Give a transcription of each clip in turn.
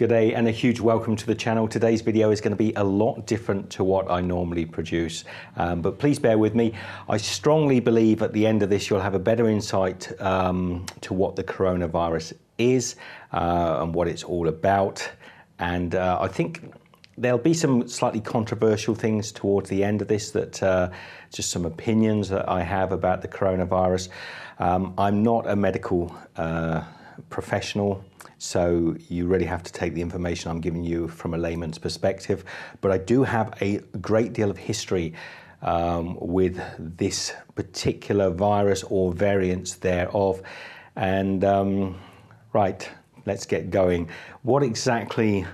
Good day and a huge welcome to the channel. Today's video is going to be a lot different to what I normally produce, but please bear with me. I strongly believe at the end of this you'll have a better insight to what the coronavirus is and what it's all about. And I think there'll be some slightly controversial things towards the end of this, that just some opinions that I have about the coronavirus. I'm not a medical professional, so you really have to take the information I'm giving you from a layman's perspective. But I do have a great deal of history with this particular virus or variants thereof. And right, let's get going. What exactly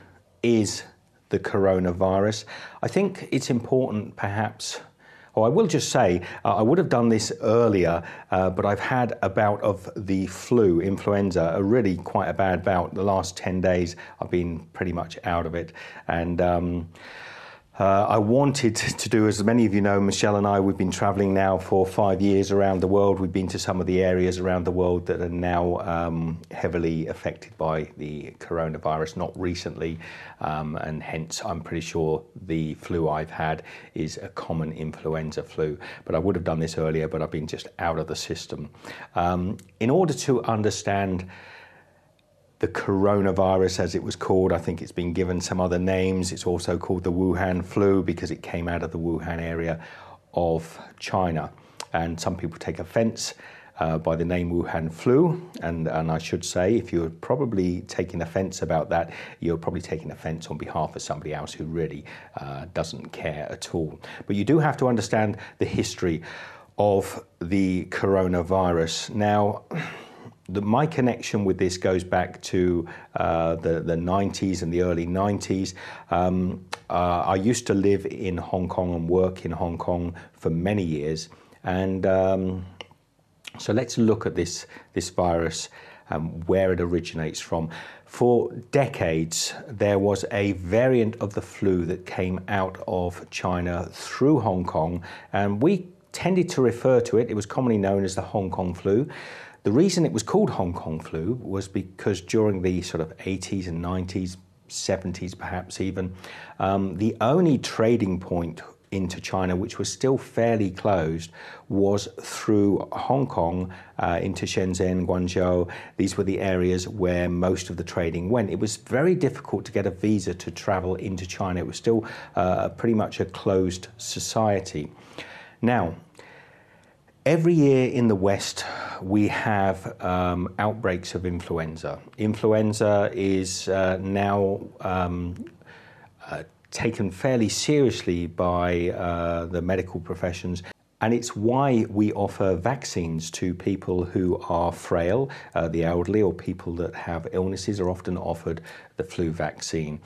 is the coronavirus? I think it's important perhaps, or I will just say, I would have done this earlier, but I've had a bout of the flu, influenza, a really quite a bad bout. The last 10 days, I've been pretty much out of it. And I wanted to do, as many of you know, Michelle and I, we've been traveling now for 5 years around the world. We've been to some of the areas around the world that are now heavily affected by the coronavirus, not recently, and hence I'm pretty sure the flu I've had is a common influenza flu. But I would have done this earlier, but I've been just out of the system. In order to understand the coronavirus, as it was called, I think it's been given some other names. It's also called the Wuhan Flu because it came out of the Wuhan area of China. And some people take offense by the name Wuhan Flu. And I should say, if you're probably taking offense about that, you're probably taking offense on behalf of somebody else who really doesn't care at all. But you do have to understand the history of the coronavirus. Now, my connection with this goes back to the 90s and the early 90s. I used to live in Hong Kong and work in Hong Kong for many years. And so let's look at this virus, where it originates from. For decades, there was a variant of the flu that came out of China through Hong Kong, and we tended to refer to it, it was commonly known as the Hong Kong flu. The reason it was called Hong Kong flu was because during the sort of 80s and 90s, 70s perhaps even, the only trading point into China, which was still fairly closed, was through Hong Kong into Shenzhen, Guangzhou. These were the areas where most of the trading went. It was very difficult to get a visa to travel into China. It was still pretty much a closed society. Now, every year in the West, we have outbreaks of influenza. Influenza is now taken fairly seriously by the medical professions, and it's why we offer vaccines to people who are frail, the elderly, or people that have illnesses are often offered the flu vaccine.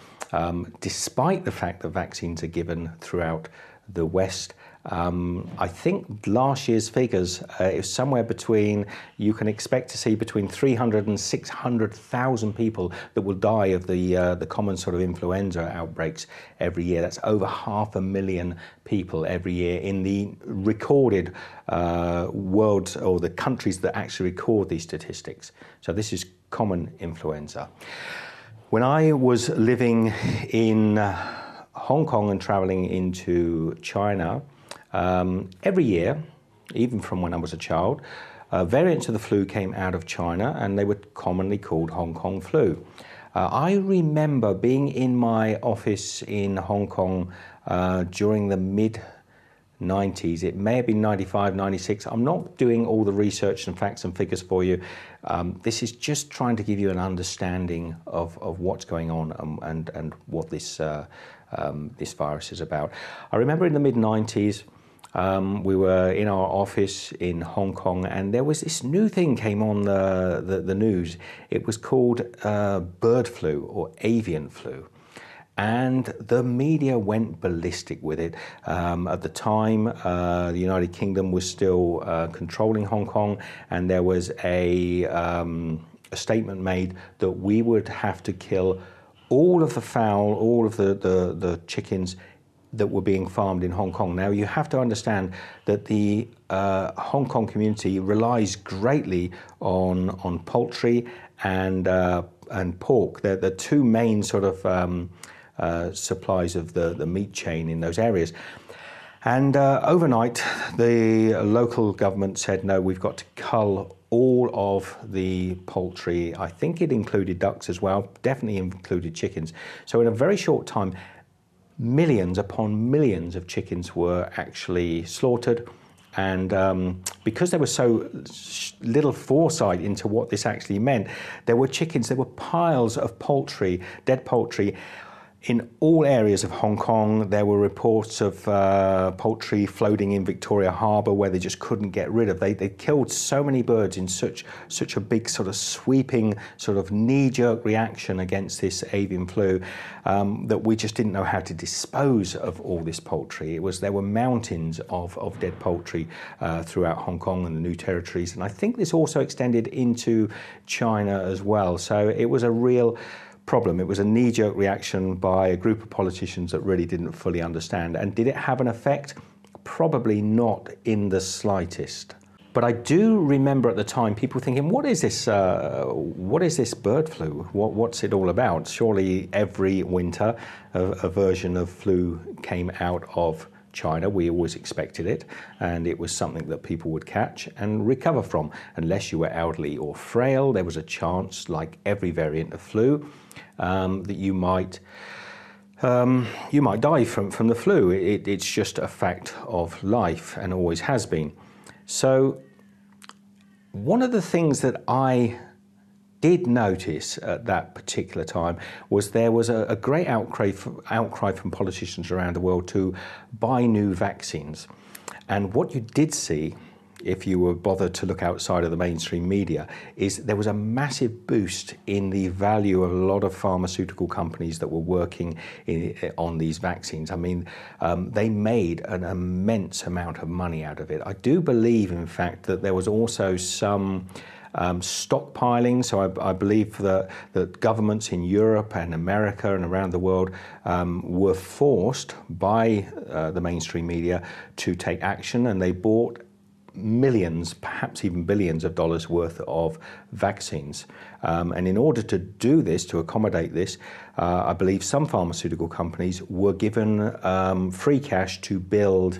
Despite the fact that vaccines are given throughout the West, I think last year's figures is somewhere between, you can expect to see between 300 and 600,000 people that will die of the common sort of influenza outbreaks every year. That's over 500,000 people every year in the recorded world, or the countries that actually record these statistics. So this is common influenza. When I was living in Hong Kong and traveling into China, every year, even from when I was a child, variants of the flu came out of China, and they were commonly called Hong Kong flu. I remember being in my office in Hong Kong during the mid-90s. It may have been 95, 96. I'm not doing all the research and facts and figures for you. This is just trying to give you an understanding of what's going on and what this virus is about. I remember in the mid-90s, we were in our office in Hong Kong, and there was this new thing came on the news. It was called bird flu or avian flu. And the media went ballistic with it. At the time, the United Kingdom was still controlling Hong Kong, and there was a statement made that we would have to kill all of the fowl, all of the chickens that were being farmed in Hong Kong. Now, you have to understand that the Hong Kong community relies greatly on poultry and and pork. They're the two main sort of supplies of the meat chain in those areas. And overnight, the local government said, no, we've got to cull all of the poultry. I think it included ducks as well, definitely included chickens. So in a very short time, millions upon millions of chickens were actually slaughtered. And because there was so little foresight into what this actually meant, there were piles of poultry, dead poultry, in all areas of Hong Kong. There were reports of poultry floating in Victoria Harbour where they just couldn't get rid of. They killed so many birds in such a big sort of sweeping sort of knee-jerk reaction against this avian flu that we just didn't know how to dispose of all this poultry. There were mountains of dead poultry throughout Hong Kong and the New Territories, and I think this also extended into China as well. So it was a real problem. It was a knee-jerk reaction by a group of politicians that really didn't fully understand. And did it have an effect? Probably not in the slightest. But I do remember at the time people thinking, what is this bird flu? What's it all about? Surely every winter a version of flu came out of China. We always expected it, and it was something that people would catch and recover from. Unless you were elderly or frail, there was a chance, like every variant of flu, that you might die from the flu. It's just a fact of life and always has been. So one of the things that I did notice at that particular time was there was a great outcry from politicians around the world to buy new vaccines. And what you did see, if you were bothered to look outside of the mainstream media, is there was a massive boost in the value of a lot of pharmaceutical companies that were working on these vaccines. I mean, they made an immense amount of money out of it. I do believe, in fact, that there was also some stockpiling. So I believe that governments in Europe and America and around the world were forced by the mainstream media to take action, and they bought millions, perhaps even billions of dollars worth of vaccines. And in order to do this, to accommodate this, I believe some pharmaceutical companies were given free cash to build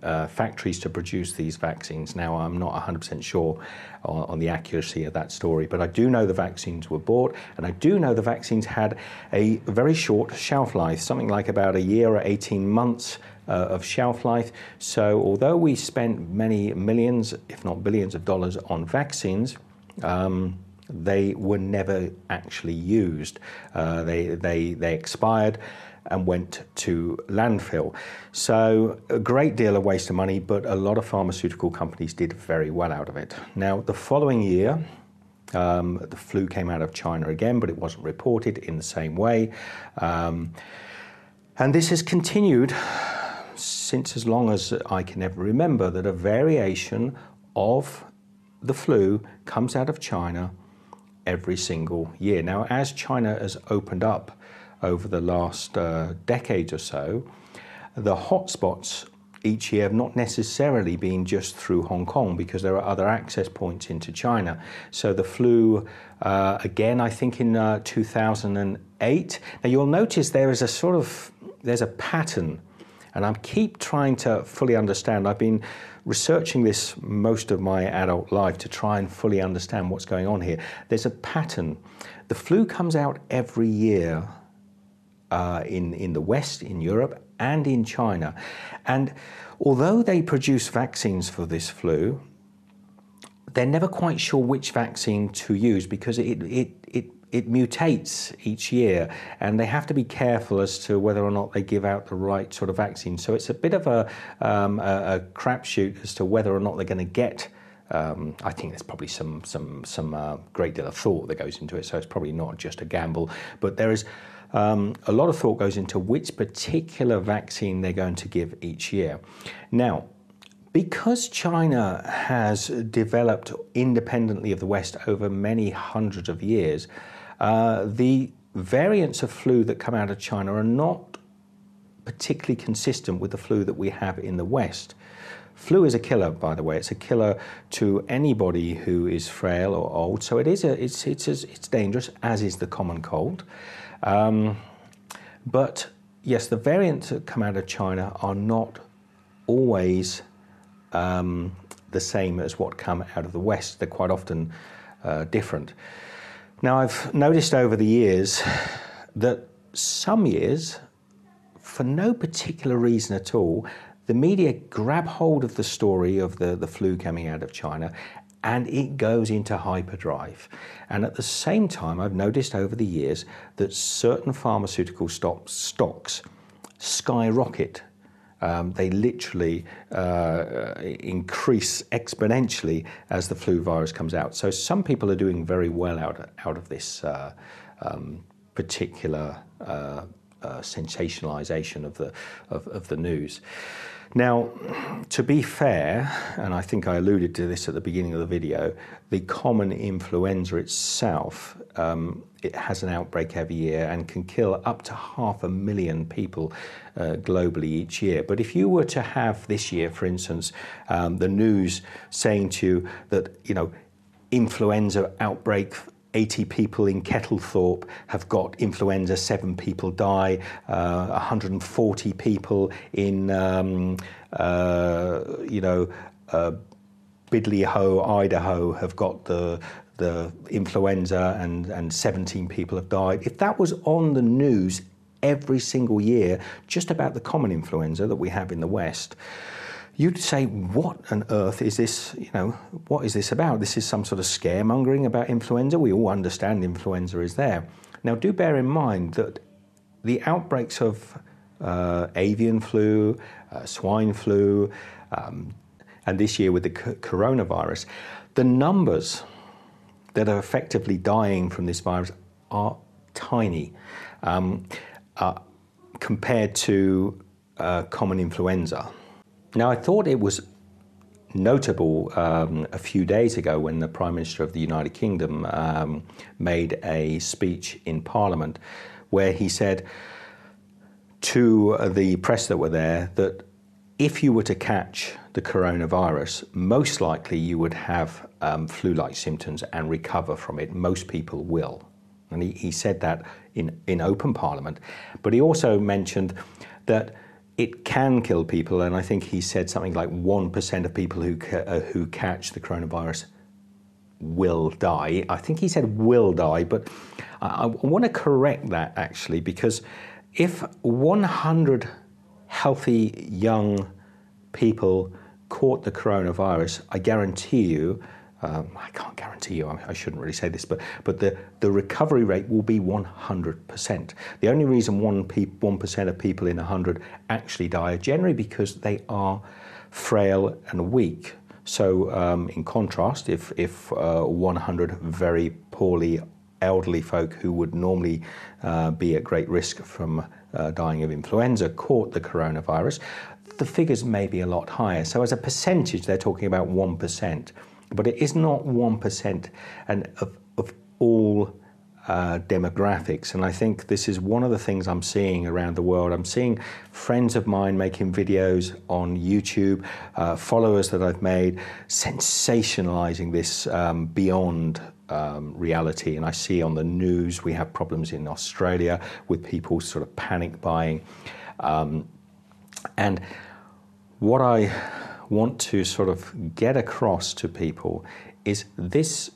factories to produce these vaccines. Now, I'm not 100% sure on the accuracy of that story, but I do know the vaccines were bought, and I do know the vaccines had a very short shelf life, something like about a year or 18 months of shelf life. So although we spent many millions, if not billions of dollars on vaccines, they were never actually used. They expired and went to landfill. So a great deal of waste of money, but a lot of pharmaceutical companies did very well out of it. Now, the following year, the flu came out of China again, but it wasn't reported in the same way. And this has continued since as long as I can ever remember, that a variation of the flu comes out of China every single year. Now, as China has opened up over the last decade or so, the hotspots each year have not necessarily been just through Hong Kong, because there are other access points into China. So the flu, again, I think in 2008. Now you'll notice there's a pattern, and I keep trying to fully understand. I've been researching this most of my adult life to try and fully understand what's going on here. There's a pattern. The flu comes out every year in the West, in Europe, and in China. And although they produce vaccines for this flu, they're never quite sure which vaccine to use, because it mutates each year, and they have to be careful as to whether or not they give out the right sort of vaccine. So it's a bit of a crapshoot as to whether or not they're going to get. I think there's probably some great deal of thought that goes into it, so it's probably not just a gamble. But there is a lot of thought goes into which particular vaccine they're going to give each year. Now, because China has developed independently of the West over many hundreds of years, the variants of flu that come out of China are not particularly consistent with the flu that we have in the West. flu is a killer, by the way. It's a killer to anybody who is frail or old. So it's dangerous, as is the common cold. But yes, the variants that come out of China are not always the same as what come out of the West. They're quite often different. Now, I've noticed over the years that some years, for no particular reason at all, the media grab hold of the story of the flu coming out of China, and it goes into hyperdrive. And at the same time, I've noticed over the years that certain pharmaceutical stocks skyrocket. They literally increase exponentially as the flu virus comes out. So some people are doing very well out of this particular sensationalization of the news. Now, to be fair, and I think I alluded to this at the beginning of the video, the common influenza itself, it has an outbreak every year and can kill up to 500,000 people globally each year. But if you were to have this year, for instance, the news saying to you that, influenza outbreak, 80 people in Kettlethorpe have got influenza, 7 people die, 140 people in, Bidley Ho, Idaho have got the influenza and 17 people have died. If that was on the news every single year, just about the common influenza that we have in the West, you'd say, what on earth is this, what is this about? This is some sort of scaremongering about influenza. We all understand influenza is there. Now, do bear in mind that the outbreaks of avian flu, swine flu, and this year with the coronavirus, the numbers that are effectively dying from this virus are tiny compared to common influenza. Now, I thought it was notable a few days ago when the Prime Minister of the United Kingdom made a speech in Parliament where he said to the press that were there that if you were to catch the coronavirus, most likely you would have flu-like symptoms and recover from it. Most people will. And he said that in open Parliament. But he also mentioned that it can kill people, and I think he said something like 1% of people who catch the coronavirus will die. I think he said will die, but I want to correct that actually, because if 100 healthy young people caught the coronavirus, I guarantee you, I can't guarantee you, I shouldn't really say this, but the recovery rate will be 100%. The only reason 1% of people in 100 actually die are generally because they are frail and weak. So in contrast, if 100 very poorly elderly folk who would normally be at great risk from dying of influenza caught the coronavirus, the figures may be a lot higher. So as a percentage, they're talking about 1%. But it is not 1% of all demographics. And I think this is one of the things I'm seeing around the world. I'm seeing friends of mine making videos on YouTube, followers that I've made, sensationalizing this beyond reality. And I see on the news we have problems in Australia with people sort of panic buying. And what I want to sort of get across to people is this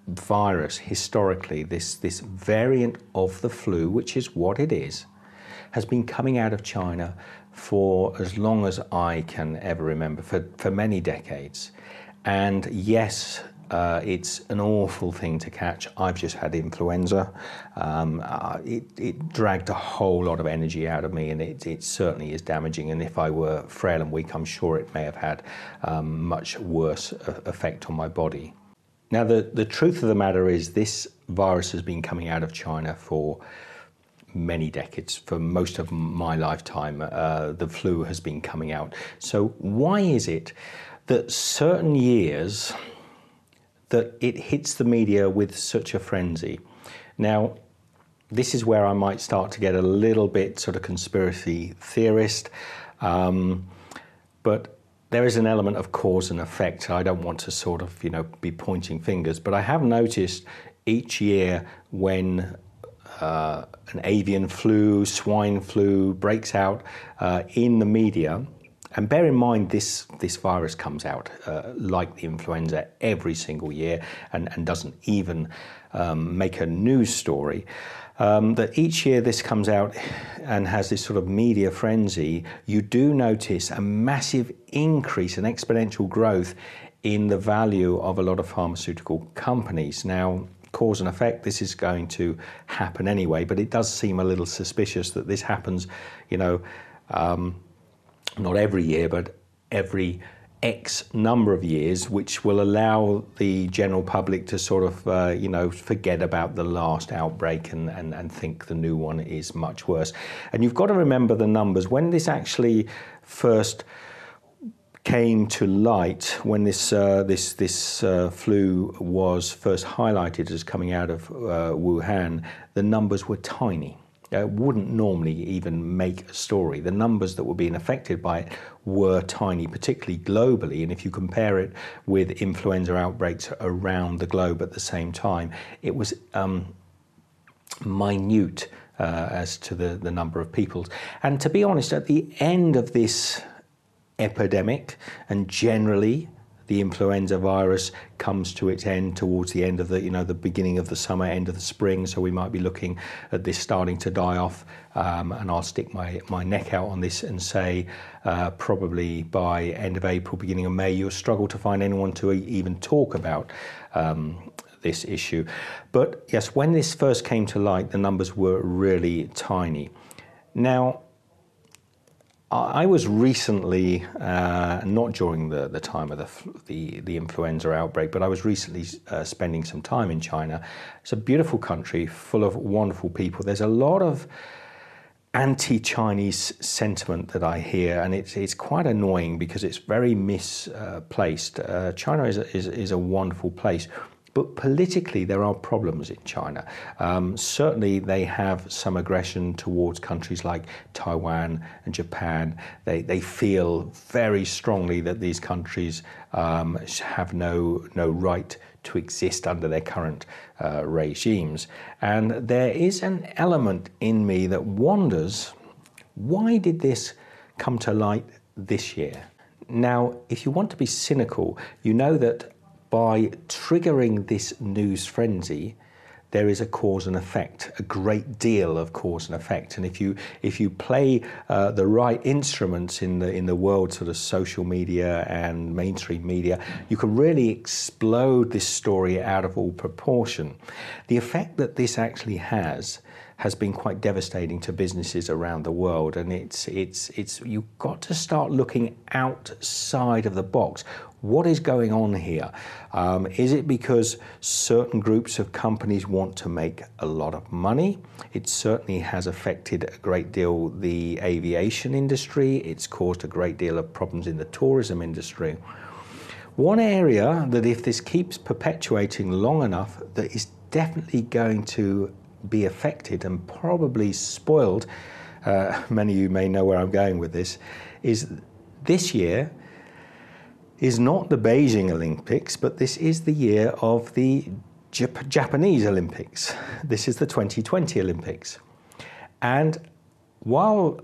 virus, historically, this variant of the flu, which is what it is, has been coming out of China for as long as I can ever remember, for many decades. And yes, it's an awful thing to catch. I've just had influenza. It dragged a whole lot of energy out of me, and it certainly is damaging. And if I were frail and weak, I'm sure it may have had much worse effect on my body. Now, the truth of the matter is this virus has been coming out of China for many decades. For most of my lifetime, the flu has been coming out. So why is it that certain years that it hits the media with such a frenzy? Now, this is where I might start to get a little bit sort of conspiracy theorist, but there is an element of cause and effect. I don't want to sort of, be pointing fingers, but I have noticed each year when an avian flu, swine flu breaks out in the media, and bear in mind this virus comes out like the influenza every single year and doesn't even make a news story. That each year this comes out and has this sort of media frenzy, you do notice a massive increase, an exponential growth in the value of a lot of pharmaceutical companies. Now, cause and effect, this is going to happen anyway, but it does seem a little suspicious that this happens, not every year, but every X number of years, which will allow the general public to sort of, forget about the last outbreak and think the new one is much worse. And you've got to remember the numbers. When this actually first came to light, when this flu was first highlighted as coming out of Wuhan, the numbers were tiny. Wouldn't normally even make a story. The numbers that were being affected by it were tiny, particularly globally. And if you compare it with influenza outbreaks around the globe at the same time, it was minute as to the number of people. And to be honest, at the end of this epidemic, and generally the influenza virus comes to its end towards the end of the beginning of the summer, end of the spring. So we might be looking at this starting to die off. And I'll stick my neck out on this and say probably by end of April, beginning of May, you'll struggle to find anyone to even talk about this issue. But yes, when this first came to light, the numbers were really tiny. Now, I was recently, not during the time of the influenza outbreak, but I was recently spending some time in China. It's a beautiful country full of wonderful people. There's a lot of anti-Chinese sentiment that I hear, and it's quite annoying because it's very misplaced. China is a wonderful place. But politically, there are problems in China. Certainly, they have some aggression towards countries like Taiwan and Japan. They feel very strongly that these countries have no right to exist under their current regimes. And there is an element in me that wonders, why did this come to light this year? Now, if you want to be cynical, you know that by triggering this news frenzy, there is a cause and effect, a great deal of cause and effect. And if you play the right instruments in the world, sort of social media and mainstream media, you can really explode this story out of all proportion. The effect that this actually has been quite devastating to businesses around the world, and it's you've got to start looking outside of the box. What is going on here? Is it because certain groups of companies want to make a lot of money? It certainly has affected a great deal the aviation industry. It's caused a great deal of problems in the tourism industry. One area that, if this keeps perpetuating long enough, that is definitely going to be affected and probably spoiled, many of you may know where I'm going with this, is this year is not the Beijing Olympics, but this is the year of the Japanese Olympics. This is the 2020 Olympics. And while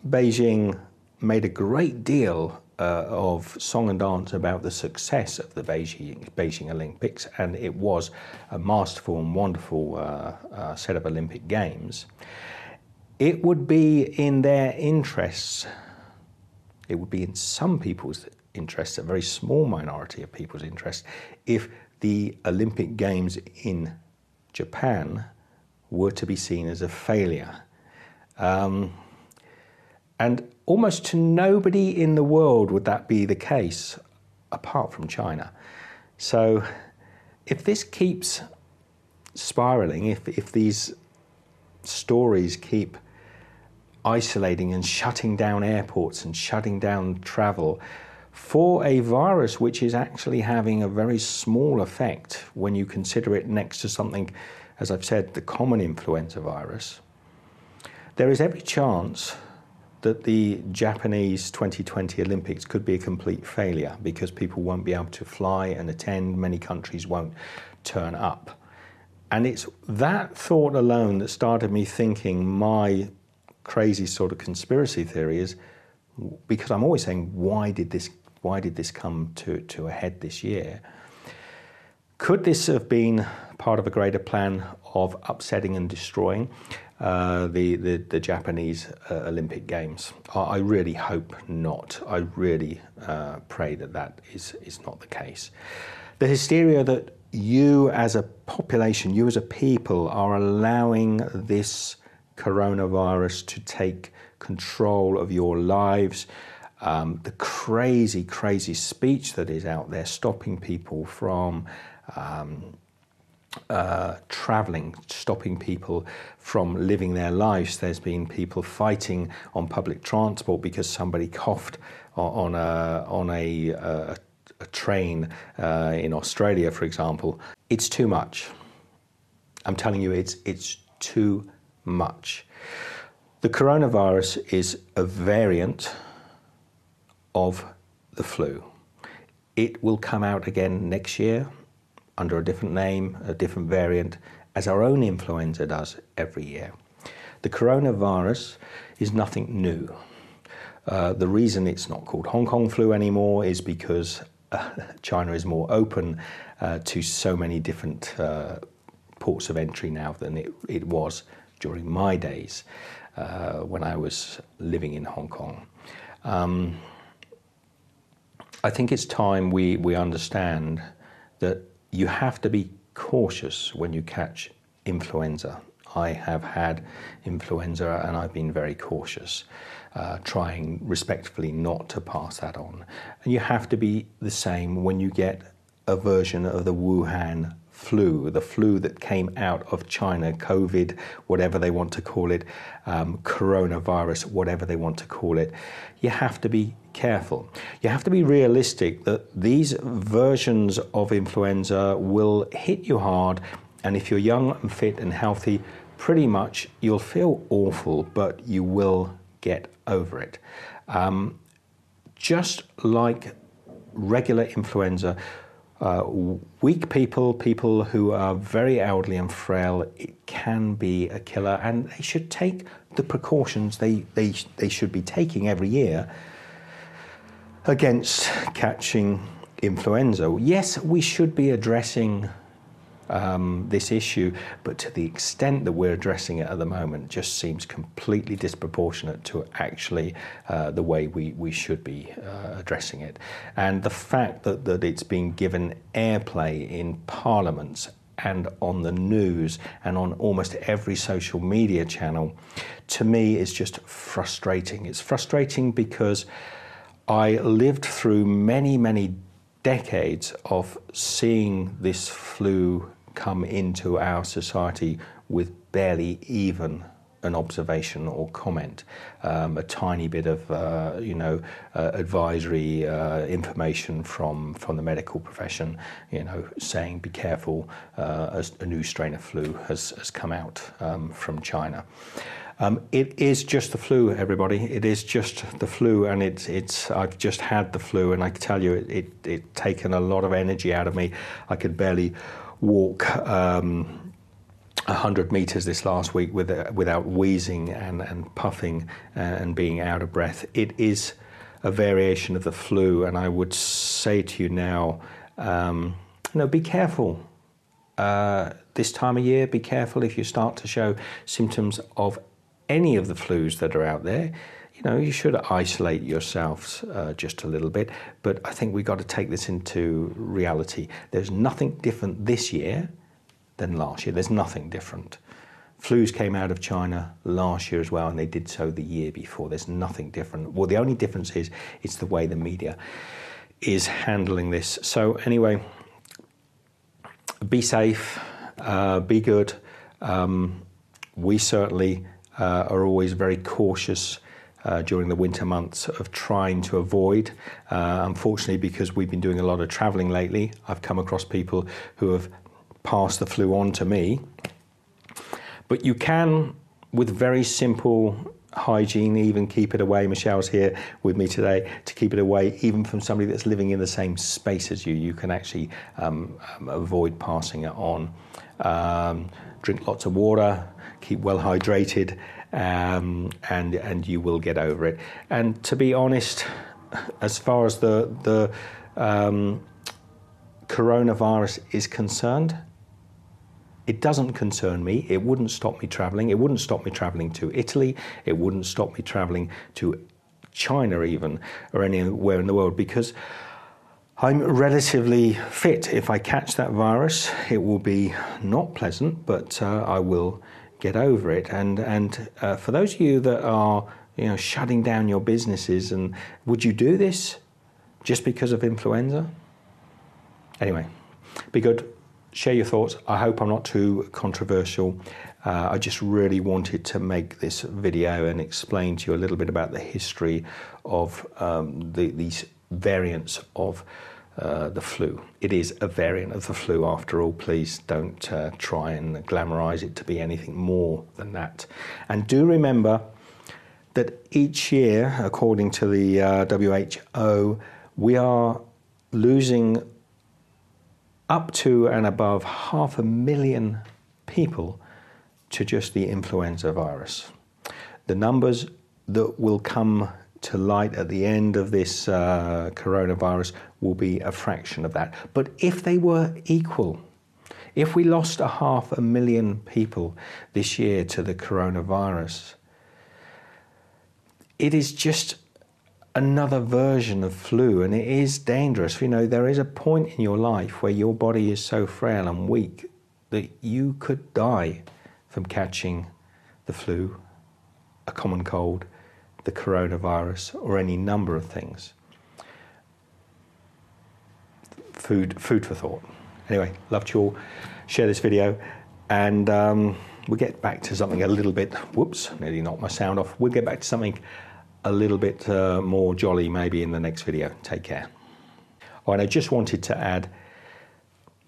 Beijing made a great deal of song and dance about the success of the Beijing Olympics, and it was a masterful and wonderful set of Olympic Games, it would be in their interests, it would be in some people's interests, a very small minority of people's interests, if the Olympic Games in Japan were to be seen as a failure. And almost to nobody in the world would that be the case, apart from China. So if this keeps spiraling, if these stories keep isolating and shutting down airports and shutting down travel for a virus which is actually having a very small effect when you consider it next to something, as I've said, the common influenza virus, there is every chance that the Japanese 2020 Olympics could be a complete failure because people won't be able to fly and attend, many countries won't turn up. And it's that thought alone that started me thinking my crazy sort of conspiracy theory is, because I'm always saying, why did this come to a head this year? Could this have been part of a greater plan of upsetting and destroying the Japanese Olympic Games? I really hope not. I really pray that is not the case. The hysteria that you as a population, you as a people, are allowing this coronavirus to take control of your lives, the crazy speech that is out there, stopping people from traveling, stopping people from living their lives. There's been people fighting on public transport because somebody coughed on a train in Australia, for example. It's too much. I'm telling you, it's too much. The coronavirus is a variant of the flu. It will come out again next year under a different name, a different variant, as our own influenza does every year. The coronavirus is nothing new. The reason it's not called Hong Kong flu anymore is because China is more open to so many different ports of entry now than it was during my days when I was living in Hong Kong. I think it's time we understand that you have to be cautious when you catch influenza. I have had influenza and I've been very cautious, trying respectfully not to pass that on. And you have to be the same when you get a version of the Wuhan flu, the flu that came out of China, COVID, whatever they want to call it, coronavirus, whatever they want to call it. You have to be careful. You have to be realistic that these versions of influenza will hit you hard, and if you're young and fit and healthy, pretty much you'll feel awful, but you will get over it. Just like regular influenza, weak people who are very elderly and frail, it can be a killer, and they should take the precautions they should be taking every year against catching influenza. Yes, we should be addressing this issue, but to the extent that we're addressing it at the moment just seems completely disproportionate to actually the way we should be addressing it. And the fact that it's been given airplay in parliaments and on the news and on almost every social media channel, to me is just frustrating. It's frustrating because I lived through many decades of seeing this flu come into our society with barely even an observation or comment, a tiny bit of advisory information from the medical profession, saying be careful, as a new strain of flu has come out from China. It is just the flu, everybody. It is just the flu, and it's. I've just had the flu, and I can tell you, it taken a lot of energy out of me. I could barely walk 100 meters this last week without wheezing and puffing and being out of breath. It is a variation of the flu, and I would say to you now, be careful. This time of year, be careful if you start to show symptoms of any of the flus that are out there. You should isolate yourselves just a little bit, but I think we've got to take this into reality. There's nothing different this year than last year. There's nothing different. Flus came out of China last year as well, and they did so the year before. There's nothing different. Well, the only difference is it's the way the media is handling this. So anyway, be safe, be good. We certainly are always very cautious during the winter months of trying to avoid. Unfortunately, because we've been doing a lot of traveling lately, I've come across people who have passed the flu on to me. But you can, with very simple hygiene, even keep it away. Michelle's here with me today to keep it away, even from somebody that's living in the same space as you. You can actually avoid passing it on. Drink lots of water, keep well hydrated, and you will get over it. And to be honest, as far as the coronavirus is concerned, it doesn't concern me. It wouldn't stop me traveling. It wouldn't stop me traveling to Italy. It wouldn't stop me traveling to China even, or anywhere in the world, because I'm relatively fit. If I catch that virus, it will be not pleasant, but I will get over it. And for those of you that are, shutting down your businesses, and would you do this just because of influenza? Anyway, be good. Share your thoughts. I hope I'm not too controversial. I just really wanted to make this video and explain to you a little bit about the history of these variants of the flu. It is a variant of the flu after all. Please don't try and glamorize it to be anything more than that. And do remember that each year, according to the WHO, we are losing up to and above 500,000 people to just the influenza virus. The numbers that will come to light at the end of this coronavirus will be a fraction of that. But if they were equal, if we lost 500,000 people this year to the coronavirus, it is just another version of flu, and it is dangerous. There is a point in your life where your body is so frail and weak that you could die from catching the flu, a common cold, the coronavirus, or any number of things. Food for thought. Anyway, love you all. Share this video, and we'll get back to something a little bit, whoops, nearly knocked my sound off. We'll get back to something a little bit more jolly maybe in the next video. Take care. Oh, and I just wanted to add,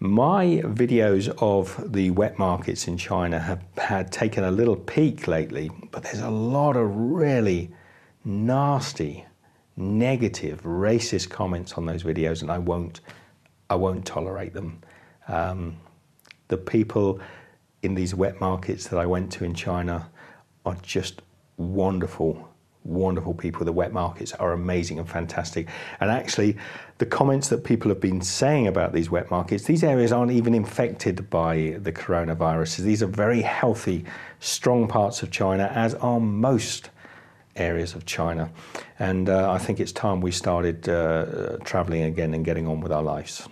my videos of the wet markets in China have had taken a little peak lately, but there's a lot of really nasty, negative, racist comments on those videos, and I won't tolerate them. The people in these wet markets that I went to in China are just wonderful people. The wet markets are amazing and fantastic. And actually, the comments that people have been saying about these wet markets, these areas aren't even infected by the coronavirus. These are very healthy, strong parts of China, as are most areas of China. And I think it's time we started traveling again and getting on with our lives.